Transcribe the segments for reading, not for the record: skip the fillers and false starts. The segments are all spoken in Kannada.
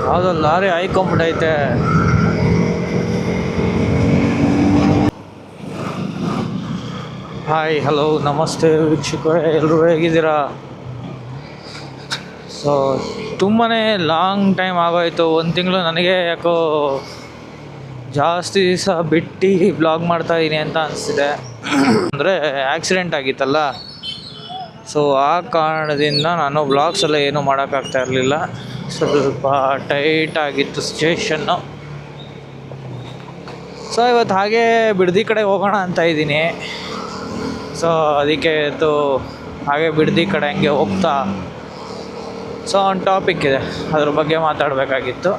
ಯಾವುದೋ ಲಾರಿ ಹಾಯ್ಕೊಂಬಿಟ್ಟೈತೆ. ಹಾಯ್, ಹಲೋ, ನಮಸ್ತೆ ವೀಕ್ಷಕರೇ, ಎಲ್ಲರೂ ಹೇಗಿದ್ದೀರಾ? ಸೊ ತುಂಬಾ ಲಾಂಗ್ ಟೈಮ್ ಆಗೋಯಿತು, 1 ತಿಂಗಳು. ನನಗೆ ಯಾಕೋ ಜಾಸ್ತಿ ದಿವಸ ಬಿಟ್ಟು ಬ್ಲಾಗ್ ಮಾಡ್ತಾಯಿದ್ದೀನಿ ಅಂತ ಅನಿಸ್ತಿದೆ. ಅಂದರೆ ಆಕ್ಸಿಡೆಂಟ್ ಆಗಿತ್ತಲ್ಲ, ಸೊ ಆ ಕಾರಣದಿಂದ ನಾನು ಬ್ಲಾಗ್ಸ್ ಎಲ್ಲ ಏನೂ ಮಾಡೋಕ್ಕಾಗ್ತಾ ಇರಲಿಲ್ಲ. ಸ್ವಲ್ಪ ಟೈಟ್ ಆಗಿತ್ತು ಸಿಚುವೇಶನ್ನು. ಸೊ ಇವತ್ತು ಹಾಗೇ ಬಿಡದಿ ಕಡೆ ಹೋಗೋಣ ಅಂತ ಇದ್ದೀನಿ. ಸೊ ಅದಕ್ಕೆ ಇವತ್ತು ಹಾಗೆ ಬಿಡದಿ ಕಡೆ ಹಂಗೆ ಹೋಗ್ತಾ ಸೊ ಒಂದು ಟಾಪಿಕ್ ಇದೆ, ಅದ್ರ ಬಗ್ಗೆ ಮಾತಾಡಬೇಕಾಗಿತ್ತು.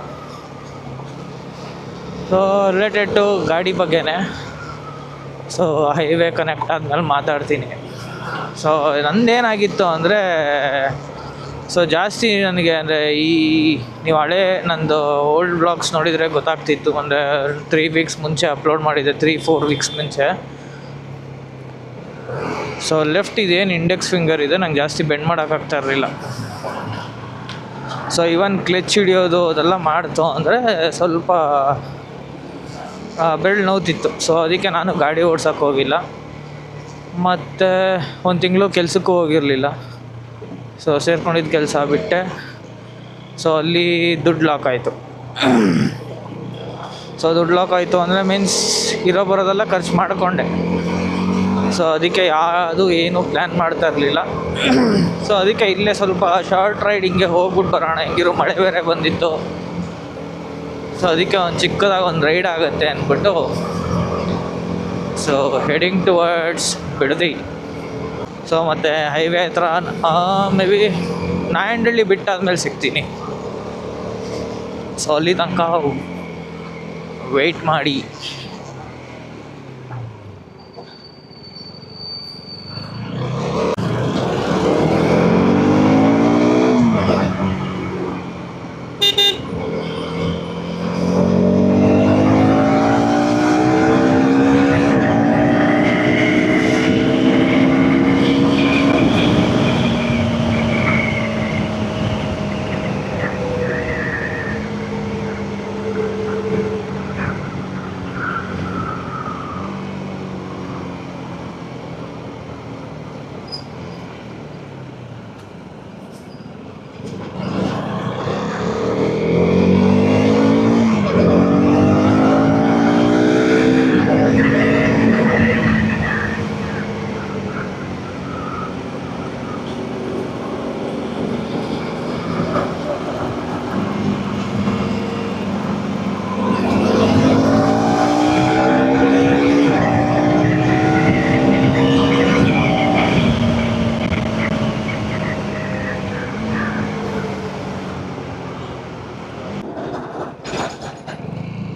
ಸೊ ರಿಲೇಟೆಡ್ ಟು ಗಾಡಿ ಬಗ್ಗೆನೇ. ಸೊ ಹೈವೇ ಕನೆಕ್ಟ್ ಆದಮೇಲೆ ಮಾತಾಡ್ತೀನಿ. ಸೊ ನಂದೇನಾಗಿತ್ತು ಅಂದರೆ, ಸೊ ಜಾಸ್ತಿ ನನಗೆ ಅಂದರೆ ನೀವು ಹಳೆ ನಂದು ಓಲ್ಡ್ ಬ್ಲಾಗ್ಸ್ ನೋಡಿದರೆ ಗೊತ್ತಾಗ್ತಿತ್ತು. ಅಂದರೆ 3 ವೀಕ್ಸ್ ಮುಂಚೆ ಅಪ್ಲೋಡ್ ಮಾಡಿದ್ದೆ, 3-4 ವೀಕ್ಸ್ ಮುಂಚೆ. ಸೊ ಲೆಫ್ಟ್ ಇದೇನು ಇಂಡೆಕ್ಸ್ ಫಿಂಗರ್ ಇದೆ, ನಂಗೆ ಜಾಸ್ತಿ ಬೆಂಡ್ ಮಾಡೋಕ್ಕಾಗ್ತಾ ಇರಲಿಲ್ಲ. ಸೊ ಇವನ್ ಕ್ಲಚ್ ಹಿಡಿಯೋದು ಅದೆಲ್ಲ ಮಾಡ್ತು ಅಂದರೆ ಸ್ವಲ್ಪ ಬೆರಳು ನೋವ್ತಿತ್ತು. ಸೊ ಅದಕ್ಕೆ ನಾನು ಗಾಡಿ ಓಡ್ಸೋಕ್ಕೆ ಹೋಗಿಲ್ಲ. ಮತ್ತು 1 ತಿಂಗಳು ಕೆಲಸಕ್ಕೂ ಹೋಗಿರಲಿಲ್ಲ. ಸೊ ಸೇರ್ಕೊಂಡಿದ್ದ ಕೆಲಸ ಬಿಟ್ಟೆ. ಸೊ ಅಲ್ಲಿ ದುಡ್ಡು ಲಾಕ್ ಆಯಿತು. ಸೊ ದುಡ್ಡು ಲಾಕ್ ಆಯಿತು ಅಂದರೆ ಮೀನ್ಸ್ ಇರೋ ಬರೋದೆಲ್ಲ ಖರ್ಚು ಮಾಡಿಕೊಂಡೆ. ಸೊ ಅದಕ್ಕೆ ಯಾವುದು ಏನೂ ಪ್ಲ್ಯಾನ್ ಮಾಡ್ತಾ ಇರಲಿಲ್ಲ. ಸೊ ಅದಕ್ಕೆ ಇಲ್ಲೇ ಸ್ವಲ್ಪ ಶಾರ್ಟ್ ರೈಡಿಂಗ್ಗೆ ಹೋಗ್ಬಿಟ್ಟು ಬರೋಣ, ಹೆಂಗಿರೋ ಮಳೆ ಬೇರೆ ಬಂದಿತ್ತು. ಸೊ ಅದಕ್ಕೆ ಒಂದು ಚಿಕ್ಕದಾಗಿ ಒಂದು ರೈಡ್ ಆಗುತ್ತೆ ಅಂದ್ಬಿಟ್ಟು so heading towards Bidadi. So ಮತ್ತು ಹೈವೇ ಹತ್ರ ಮೇ ಬಿ ನಾಯಂಡಹಳ್ಳಿ ಬಿಟ್ಟಾದ್ಮೇಲೆ ಸಿಗ್ತೀನಿ. ಸೊ ಅಲ್ಲಿ ತನಕ ವೆಯ್ಟ್ ಮಾಡಿ.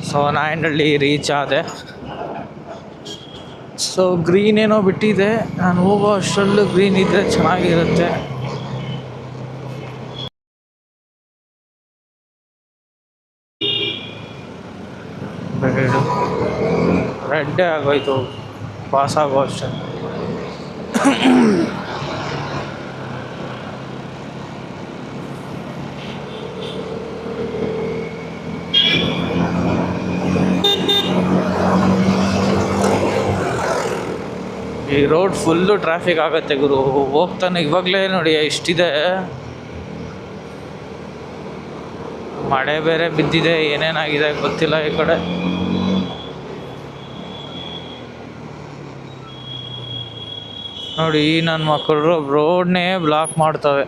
ಸೊ ನಾಯಂಡಹಳ್ಳಿ ರೀಚ್ ಆದೆ. ಸೊ ಗ್ರೀನ್ ಏನೋ ಬಿಟ್ಟಿದೆ, ನಾನು ಹೋಗೋ ಅಷ್ಟರಲ್ಲೂ ಗ್ರೀನ್ ಇದ್ದರೆ ಚೆನ್ನಾಗಿರುತ್ತೆ. ರೆಡ್ಡೇ ಆಗೋಯ್ತು ಪಾಸ್ ಆಗೋ ಅಷ್ಟೇ. ಈ ರೋಡ್ ಫುಲ್ಲು ಟ್ರಾಫಿಕ್ ಆಗುತ್ತೆ ಗುರು. ಹೋಗ್ತಾನೆ ಇವಾಗಲೇ ನೋಡಿ ಇಷ್ಟಿದೆ. ಮಳೆ ಬೇರೆ ಬಿದ್ದಿದೆ, ಏನೇನಾಗಿದೆ ಗೊತ್ತಿಲ್ಲ ಈ ಕಡೆ. ನೋಡಿ ನನ್ನ ಮಕ್ಕಳು ರೋಡ್ನೇ ಬ್ಲಾಕ್ ಮಾಡ್ತವೆ.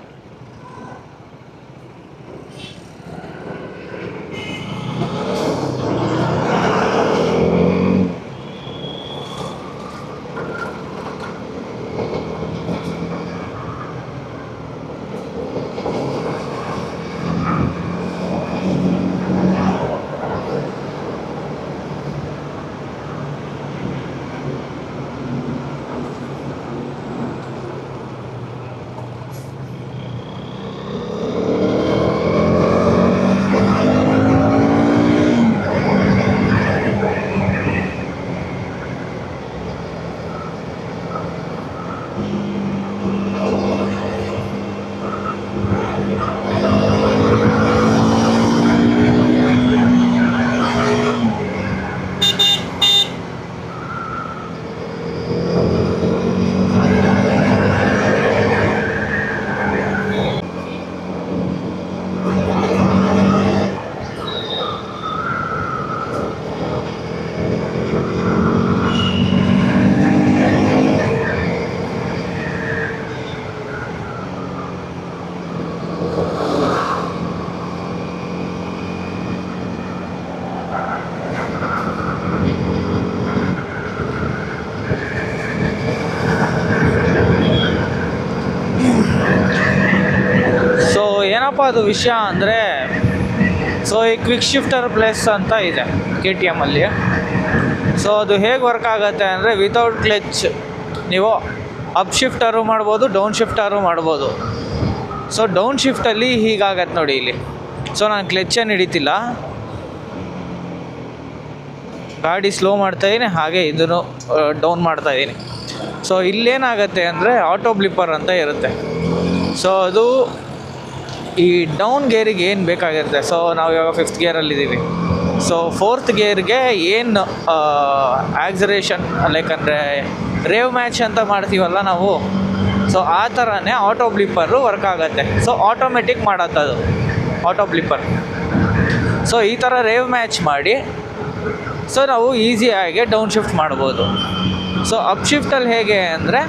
ಅದು ವಿಷಯ ಅಂದರೆ, ಸೊ ಈ ಕ್ವಿಕ್ ಶಿಫ್ಟರ್ ಪ್ಲಸ್ ಅಂತ ಇದೆ KTMಲ್ಲಿ. ಸೊ ಅದು ಹೇಗೆ ವರ್ಕ್ ಆಗುತ್ತೆ ಅಂದರೆ, ವಿತೌಟ್ ಕ್ಲಚ್ ನೀವು ಅಪ್ ಶಿಫ್ಟರು ಮಾಡ್ಬೋದು, ಡೌನ್ ಶಿಫ್ಟರು ಮಾಡ್ಬೋದು. ಸೊ ಡೌನ್ ಶಿಫ್ಟಲ್ಲಿ ಹೀಗಾಗತ್ತೆ ನೋಡಿ ಇಲ್ಲಿ. ಸೊ ನಾನು ಕ್ಲಚ್ಚನ್ನು ಹಿಡಿತಿಲ್ಲ, ಗಾಡಿ ಸ್ಲೋ ಮಾಡ್ತಾಯಿದ್ದೀನಿ, ಹಾಗೆ ಇದನ್ನು ಡೌನ್ ಮಾಡ್ತಾಯಿದ್ದೀನಿ. ಸೊ ಇಲ್ಲೇನಾಗತ್ತೆ ಅಂದರೆ ಆಟೋ ಬ್ಲಿಪ್ಪರ್ ಅಂತ ಇರುತ್ತೆ. ಸೊ ಅದು ಈ ಡೌನ್ ಗೇರಿಗೆ ಏನು ಬೇಕಾಗಿರುತ್ತೆ. ಸೊ ನಾವು ಇವಾಗ 5th ಗೇರಲ್ಲಿದ್ದೀವಿ. ಸೊ 4th ಗೇರ್ಗೆ ಏನು ಆಕ್ಸರೇಷನ್ ಲೈಕ್ ಅಂದರೆ ರೇವ್ ಮ್ಯಾಚ್ ಅಂತ ಮಾಡ್ತೀವಲ್ಲ ನಾವು, ಸೊ ಆ ಥರನೇ ಆಟೋ ಬ್ಲಿಪ್ಪರು ವರ್ಕ್ ಆಗುತ್ತೆ. ಸೊ ಆಟೋಮೆಟಿಕ್ ಮಾಡತ್ತದು ಆಟೋ ಬ್ಲಿಪ್ಪರ್. ಸೊ ಈ ಥರ ರೇವ್ ಮ್ಯಾಚ್ ಮಾಡಿ ಸೊ ನಾವು ಈಸಿಯಾಗಿ ಡೌನ್ ಶಿಫ್ಟ್ ಮಾಡ್ಬೋದು. ಸೊ ಅಪ್ ಶಿಫ್ಟಲ್ಲಿ ಹೇಗೆ ಅಂದರೆ,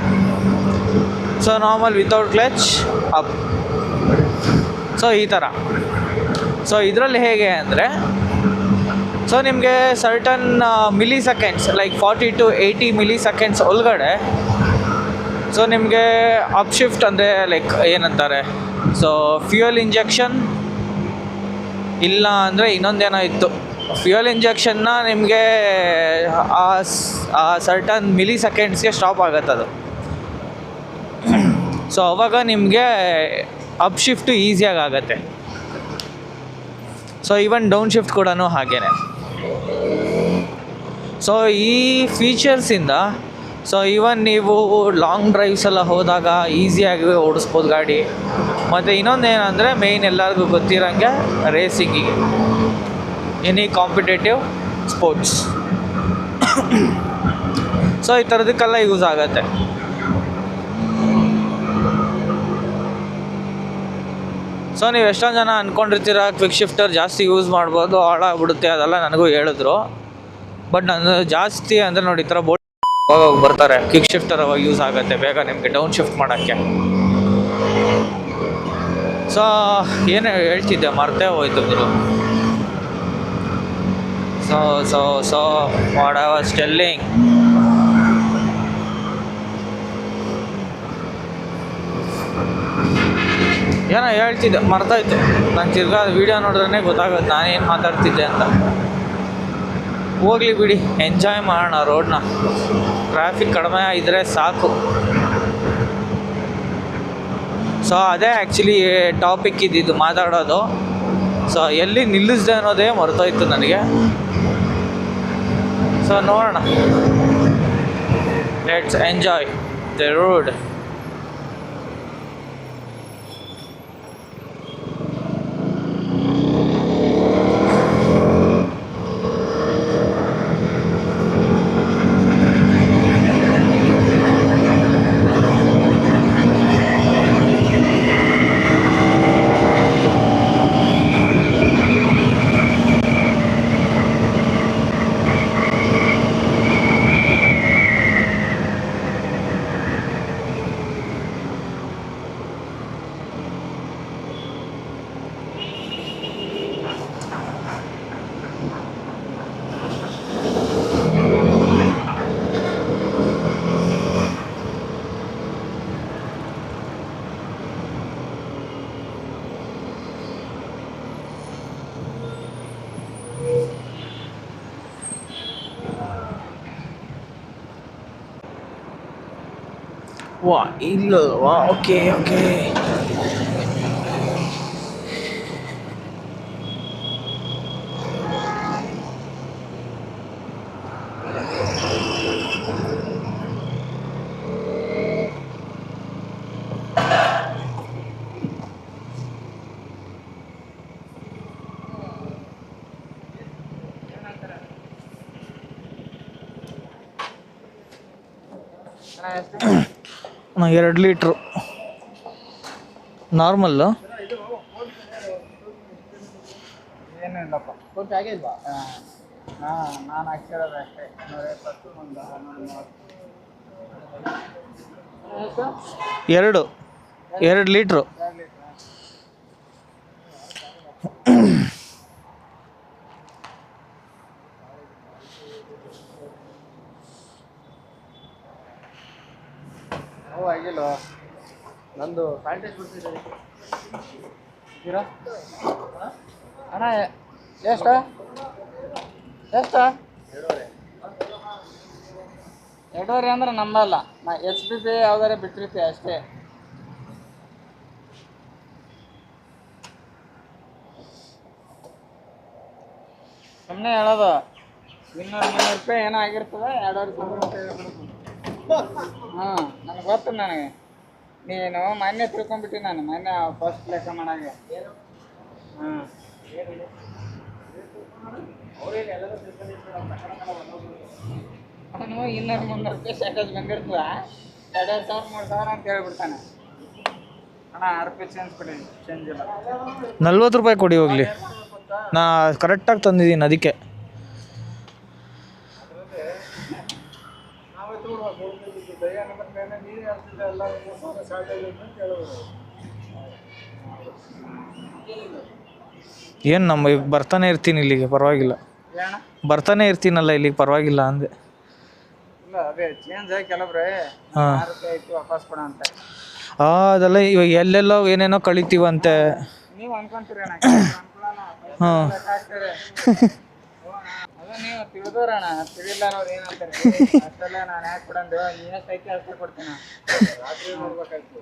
so normal without clutch up. So ಈ ಥರ. ಸೊ ಇದರಲ್ಲಿ ಹೇಗೆ ಅಂದರೆ, ಸೊ ನಿಮಗೆ certain milliseconds like 40 to 80 milliseconds ಒಳಗಡೆ ಸೊ ನಿಮಗೆ ಅಪ್ ಶಿಫ್ಟ್ ಅಂದರೆ ಲೈಕ್ ಏನಂತಾರೆ, ಸೊ ಫ್ಯೂಯಲ್ ಇಂಜೆಕ್ಷನ್ ಇಲ್ಲ ಅಂದರೆ ಇನ್ನೊಂದೇನೋ ಇತ್ತು. ಫ್ಯೂಯಲ್ ಇಂಜೆಕ್ಷನ್ನ ನಿಮಗೆ ಆ ಸರ್ಟನ್ ಮಿಲಿ ಸೆಕೆಂಡ್ಸ್ಗೆ ಸ್ಟಾಪ್ ಆಗುತ್ತದು. ಸೊ ಅವಾಗ ನಿಮಗೆ ಅಪ್ ಶಿಫ್ಟು ಈಸಿಯಾಗಿ ಆಗುತ್ತೆ. ಸೊ ಈವನ್ ಡೌನ್ ಶಿಫ್ಟ್ ಕೂಡ ಹಾಗೇ. ಸೊ ಈ ಫೀಚರ್ಸಿಂದ ಸೊ ಈವನ್ ನೀವು ಲಾಂಗ್ ಡ್ರೈವ್ಸ್ ಎಲ್ಲ ಹೋದಾಗ ಈಸಿಯಾಗಿ ಓಡಿಸ್ಬೋದು ಗಾಡಿ. ಮತ್ತು ಇನ್ನೊಂದೇನೆಂದರೆ ಮೇಯ್ನ್ ಎಲ್ಲರಿಗೂ ಗೊತ್ತಿರೋಂಗೆ ರೇಸಿಂಗಿಗೆ, ಎನಿ ಕಾಂಪಿಟೇಟಿವ್ ಸ್ಪೋರ್ಟ್ಸ್ ಸೊ ಈ ಥರದಕ್ಕೆಲ್ಲ ಯೂಸ್ ಆಗುತ್ತೆ. ಸೊ ನೀವು ಎಷ್ಟೊಂದು ಜನ ಅಂದ್ಕೊಂಡಿರ್ತೀರ ಕ್ವಿಕ್ ಶಿಫ್ಟರ್ ಜಾಸ್ತಿ ಯೂಸ್ ಮಾಡ್ಬೋದು, ಹಾಳಾಗ್ಬಿಡುತ್ತೆ, ಅದೆಲ್ಲ ನನಗೂ ಹೇಳಿದ್ರು. ಬಟ್ ನಾನು ಜಾಸ್ತಿ ಅಂದರೆ ನೋಡಿ ಈ ಥರ ಬೋರ್ಡ್ ಬರ್ತಾರೆ, ಕ್ವಿಕ್ ಶಿಫ್ಟರ್ ಅವಾಗ ಯೂಸ್ ಆಗುತ್ತೆ ಬೇಗ ನಿಮಗೆ ಡೌನ್ ಶಿಫ್ಟ್ ಮಾಡೋಕ್ಕೆ. ಸೊ ಏನು ಹೇಳ್ತಿದ್ದೆ ಮರ್ತೇ ಹೋಯ್ತು ಗುರು. So what I was telling, ಏನೋ ಹೇಳ್ತಿದ್ದೆ ಮರ್ತಾಯ್ತು. ನಾನು ತಿರ್ಗಾ ವೀಡಿಯೋ ನೋಡಿದ್ರೆ ಗೊತ್ತಾಗುತ್ತೆ ನಾನೇನು ಮಾತಾಡ್ತಿದ್ದೆ ಅಂತ. ಹೋಗ್ಲಿ ಬಿಡಿ, ಎಂಜಾಯ್ ಮಾಡೋಣ ರೋಡ್ನ. ಟ್ರಾಫಿಕ್ ಕಡಿಮೆ ಇದ್ದರೆ ಸಾಕು. ಸೊ ಅದೇ ಆ್ಯಕ್ಚುಲಿ ಟಾಪಿಕ್ ಇದ್ದಿದ್ದು ಮಾತಾಡೋದು. ಸೊ ಎಲ್ಲಿ ನಿಲ್ಲಿಸಿದೆ ಅನ್ನೋದೇ ಮರ್ತೋಯ್ತು ನನಗೆ. ಸೊ ನೋಡೋಣ, ಲೆಟ್ಸ್ ಎಂಜಾಯ್ ದ ರೋಡ್. ವಾ ಇಲ್ಲವಾ? Okay okay. ನಾ 2 ಲೀಟ್ರು ನಾರ್ಮಲ್ಲು. ಏನಿಲ್ಲಪ್ಪ ಕೊಟ್ಟು ಆಗಿಲ್ವಾ? ನಾನು ಹಾಕ್ಸಿರೋದು ಅಷ್ಟೇ 120 ಒಂದು 2 ಲೀಟ್ರು. ಆಗಿಲ್ವಾ? ನಂದು ಸ್ಯಾನಿಟೈಸ್ ಬಿಡ್ತಿದ್ದೆ. ಅಣ್ಣ ಎಷ್ಟು ಎಷ್ಟು 2.5 ಅಂದ್ರೆ ನಮ್ಮಲ್ಲ ನಾ HP ಯಾವ್ದಾರ ಬಿಟ್ಟಿರ್ತೀವಿ ಅಷ್ಟೇ. ಸುಮ್ಮನೆ ಹೇಳೋದು 200-300 ರೂಪಾಯಿ ಏನೋ ಆಗಿರ್ತದೆ 2.5 ಹಾಂ ನನಗೆ ಗೊತ್ತು. ನನಗೆ ನೀನು ಮೊನ್ನೆ ತಿಳ್ಕೊಂಬಿಟ್ಟು ನಾನು ಮೊನ್ನೆ ಫಸ್ಟ್ ಲೆಕ್ಕ ಮಾಡಾಗೆ. ಹಾಂ ಅವನು 200-300 ರೂಪಾಯಿ ಸ್ಯಾಟಸ್ ಬಂದಿರ್ತದ 2,500-3,000 ಅಂತ ಹೇಳ್ಬಿಡ್ತಾನೆ. ಅಣ್ಣ 6 ರೂಪಾಯಿ ಚೇಂಜ್ ಕೊಡಿ, ಚೇಂಜ್ ಇಲ್ಲ. 40 ರೂಪಾಯಿ ಕೊಡಿ ಹೋಗಲಿ, ನಾ ಕರೆಕ್ಟಾಗಿ ತಂದಿದ್ದೀನಿ ಅದಕ್ಕೆ. ಏನು ನಮ್ಮ ಈಗ ಬರ್ತಾನೆ ಇರ್ತೀನಿ ಇಲ್ಲಿಗೆ, ಪರವಾಗಿಲ್ಲ. ಬರ್ತಾನೆ ಇರ್ತೀನಲ್ಲ ಇಲ್ಲಿಗೆ, ಪರವಾಗಿಲ್ಲ ಅಂದೆ. ಇಲ್ಲ ಅದೇ ಚೇಂಜ್ ಆಗಿ ಕೆಲವ್ರೆ 6 ರೂಪಾಯಿ ಆಯ್ತು ವಾಪಸ್ ಕೊಡ ಅಂತ. ಅದೆಲ್ಲ ಇವಾಗ ಎಲ್ಲೆಲ್ಲೋ ಏನೇನೋ ಕಳಿತೀವಂತೆ. ನೀವು ಅನ್ಕೊಂತೀರಿ ಅಣ್ಣ, ಹಾಂ ಅದು ನೀವು ತಿಳಿದೋರಣ, ತಿಳಿಲಾರವ್ರು ಏನಂತಾರೆ ಅಷ್ಟೆಲ್ಲ ನಾನು ಯಾಕೆ ಕೊಡಂದು, ಎಷ್ಟು ಐತಿ ಅಷ್ಟೇ ಕೊಡ್ತೀನಿ. ರಾತ್ರಿ ನೋಡ್ಬೇಕಾಯ್ತು,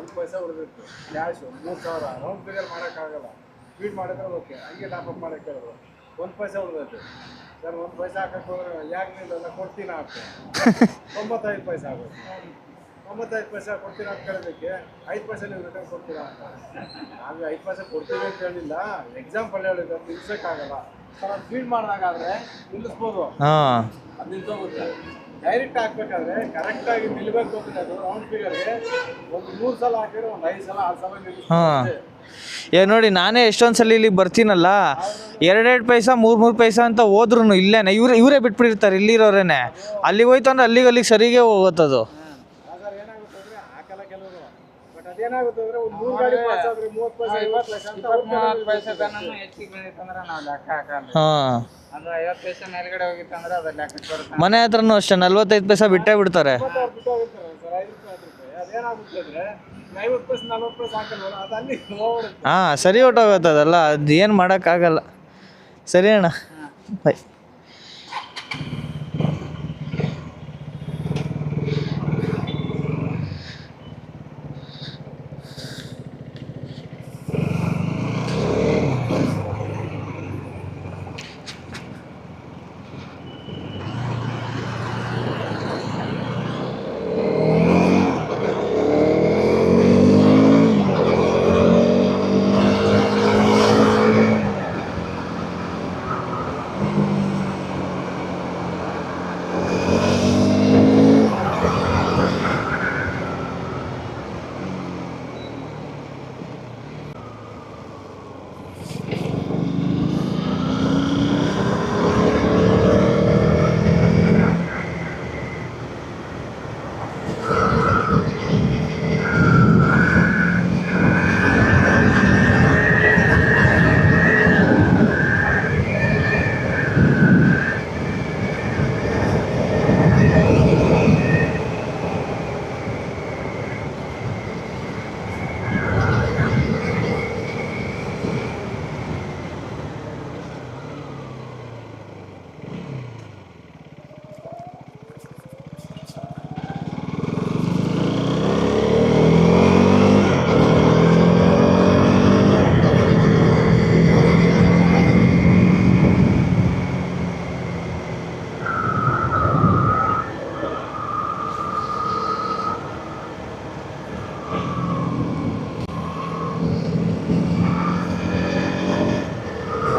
1 ಪೈಸೆ ಉಳಿದಿತ್ತು ಕ್ಯಾಶು 3,000 ರೌಂಡ್ ಫಿಗರ್ ಮಾಡೋಕ್ಕಾಗಲ್ಲ. ಫೀಡ್ ಮಾಡಿದ್ರೆ ಓಕೆ, ಹಂಗೆ ಟಾಪಪ್ ಮಾಡೋಕ್ಕೆ ಹೇಳಿದ್ರು. 1 ಪೈಸೆ ಉಳಿದೈತೆ ಸರ್, 1 ಪೈಸೆ ಹಾಕಕ್ಕೆ ಹೋದ್ರೆ ಯಾಕೆ ನೀವೆಲ್ಲ ಕೊಡ್ತೀನಿ ಹಾಕ್ತೀನಿ 95 ಪೈಸೆ ಆಗೋದು. 95 ಪೈಸೆ ಕೊಡ್ತೀರಾ ಅಂತ ಕೇಳೋದಕ್ಕೆ 5 ಪೈಸೆ ನೀವು ರಿಟರ್ನ್ ಕೊಡ್ತೀರಾ ಅಂತ. ನಾವು 5 ಪೈಸೆ ಕೊಡ್ತೀವಿ ಅಂತ ಹೇಳಿಲ್ಲ, ಎಕ್ಸಾಂಪಲ್ ಹೇಳಿದ್ರೆ ನಿಲ್ಸೋಕ್ಕಾಗಲ್ಲ ಸರ್. ಅದು ಫೀಡ್ ಮಾಡಿದಾಗಾದ್ರೆ ನಿಲ್ಲಿಸ್ಬೋದು, ಅದು ನಿಲ್ಸೋಗುತ್ತೆ. ಡೈರೆಕ್ಟ್ ಹಾಕ್ಬೇಕಾದ್ರೆ ಕರೆಕ್ಟಾಗಿ ನಿಲ್ಬೇಕು ಅಂದರೆ ಅದು ರೌಂಡ್ ಫಿಗರ್ಗೆ ಒಂದು 3 ಸಲ ಹಾಕಿದ್ರೆ ಒಂದು 5 ಸಲ 6 ಸಲ ನಿಲ್ಲಿಸ್ಬೋದು. ನೋಡಿ ನಾನೇ ಎಷ್ಟೊಂದು ಸಲ ಇಲ್ಲಿಗೆ ಬರ್ತೀನಲ್ಲ, 2 ಪೈಸಾ 3 ಪೈಸಾ ಅಂತ ಹೋದ್ರೂ ಇಲ್ಲೇನೆ ಇವರೇ ಬಿಟ್ಬಿಟ್ಟಿರ್ತಾರೆ ಇಲ್ಲಿರೋರೇನೆ. ಅಲ್ಲಿಗೆ ಹೋಯ್ತು ಅಂದ್ರೆ ಅಲ್ಲಿಗೆ ಸರಿಗೆ ಹೋಗುತ್ತದು. ಏನಾಗುತ್ತೆ ಅಂದ್ರೆ ಒಂದು 3 ಗಾಡಿ ಪಾಸ್ ಆದ್ರೆ 30 ಪೈಸೆ 20 ಪೈಸೆ ಹೆಚ್ಚಿಗೆ ಬಂದಿತ್ತಂದ್ರೆ ನಾವು ಲೆಕ್ಕ ಹಾಕಲ್ಲ. ಅದು 50 ಪೈಸೆ ಮೇಲ್ಗಡೆ ಹೋಗಿತ್ತಂದ್ರೆ ಅದು ಲೆಕ್ಕಕ್ಕೆ ಬರುತ್ತೆ. ಮನೆ ಹತ್ರನೂ ಅಷ್ಟೇ 45 ಪೈಸೆ ಬಿಟ್ಟೇ ಬಿಡ್ತಾರೆ. ಅದೇನಾಗುತ್ತೆ ಅಂದ್ರೆ 50 ಪೈಸೆ 40 ಪೈಸೆ ಹಾಕಲ್ವಲ್ಲ, ಅದು ಅಲ್ಲಿ ಹೋಗ್ಬಿಡುತ್ತೆ. ಹಾಂ ಸರಿ ಹೊಟ್ಟೋಗುತ್ತೆ ಅದಲ್ಲ, ಅದು ಏನು ಮಾಡೋಕ್ಕಾಗಲ್ಲ. ಸರಿ ಅಣ್ಣ, ಬಾಯ್.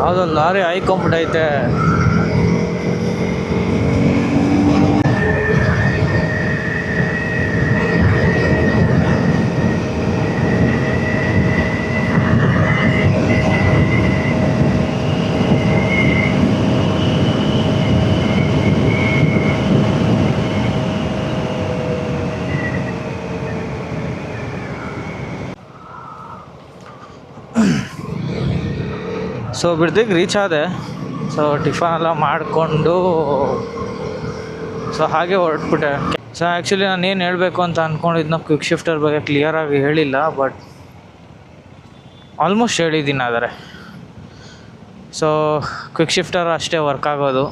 ಯಾವುದೊಂದು ಲಾರಿ ಹಾಯ್ಕೊಂಬಿಟ್ಟೈತೆ. ಸೊ ಬಿಡ್ದಿಗೆ ರೀಚ್ ಆದೆ. ಸೊ ಟಿಫನ್ ಎಲ್ಲ ಮಾಡಿಕೊಂಡು ಸೊ ಹಾಗೆ ಹೊರಟ್ಬಿಟ್ಟೆ. ಸೊ ಆ್ಯಕ್ಚುಲಿ ನಾನು ಏನು ಹೇಳಬೇಕು ಅಂತ ಅಂದ್ಕೊಂಡಿದ್ನ ಕ್ವಿಕ್ ಶಿಫ್ಟರ್ ಬಗ್ಗೆ ಕ್ಲಿಯರಾಗಿ ಹೇಳಿಲ್ಲ. ಬಟ್ ಆಲ್ಮೋಸ್ಟ್ ಹೇಳಿದ್ದೀನಿ ಆದರೆ. ಸೊ ಕ್ವಿಕ್ ಶಿಫ್ಟರ್ ಅಷ್ಟೇ ವರ್ಕ್ ಆಗೋದು.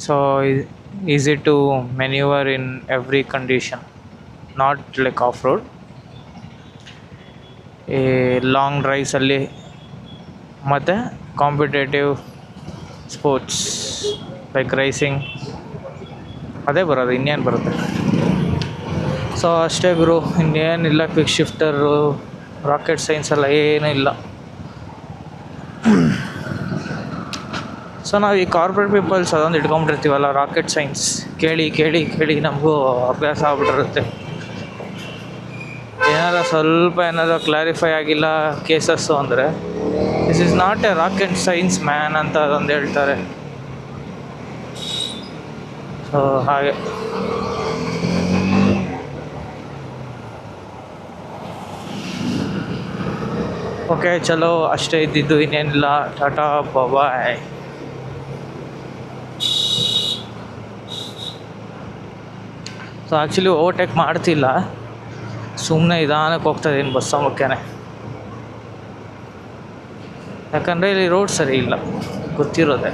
So easy to maneuver in every condition, not like off road. ಈ ಲಾಂಗ್ ಡ್ರೈವ್ಸಲ್ಲಿ ಮತ್ತು ಕಾಂಪಿಟೇಟಿವ್ ಸ್ಪೋರ್ಟ್ಸ್ ಲೈಕ್ ರೈಸಿಂಗ್ ಅದೇ ಬರೋದು, ಇನ್ನೇನು ಬರುತ್ತೆ. ಸೊ ಅಷ್ಟೇ ಗುರು, ಇನ್ನೇನಿಲ್ಲ. ಕ್ವಿಕ್ ಶಿಫ್ಟರು, ರಾಕೆಟ್ ಸೈನ್ಸ್ ಎಲ್ಲ ಏನೂ ಇಲ್ಲ. ಸೊ ನಾವು ಈ ಕಾರ್ಪೊರೇಟ್ ಪೀಪಲ್ಸ್ ಅದೊಂದು ಇಟ್ಕೊಂಬಿಟ್ಟಿರ್ತೀವಲ್ಲ, ರಾಕೆಟ್ ಸೈನ್ಸ್ ಕೇಳಿ ಕೇಳಿ ಕೇಳಿ ನಮಗೂ ಅಭ್ಯಾಸ ಆಗ್ಬಿಟ್ಟಿರುತ್ತೆ. ಏನಾದರೂ ಕ್ಲಾರಿಫೈ ಆಗಿಲ್ಲ ಕೇಸಸ್ಸು ಅಂದರೆ this is not A rocket science man ಅಂತ ಅದೊಂದು ಹೇಳ್ತಾರೆ. ಸೊ ಹಾಗೆ ಓಕೆ, ಚಲೋ ಅಷ್ಟೇ ಇದ್ದಿದ್ದು, ಇನ್ನೇನಿಲ್ಲ. ಟಾಟಾ ಬಾಯ್. ಸೊ ಆ್ಯಕ್ಚುಲಿ ಓವರ್ಟೇಕ್ ಮಾಡ್ತಿಲ್ಲ, ಸುಮ್ಮನೆ ನಿಧಾನಕ್ಕೆ ಹೋಗ್ತಾಯಿದ್ದೀನಿ ಬಸ್ ಮುಖ್ಯನೇ. ಯಾಕಂದರೆ ಇಲ್ಲಿ ರೋಡ್ ಸರಿ ಇಲ್ಲ, ಗೊತ್ತಿರೋದೆ.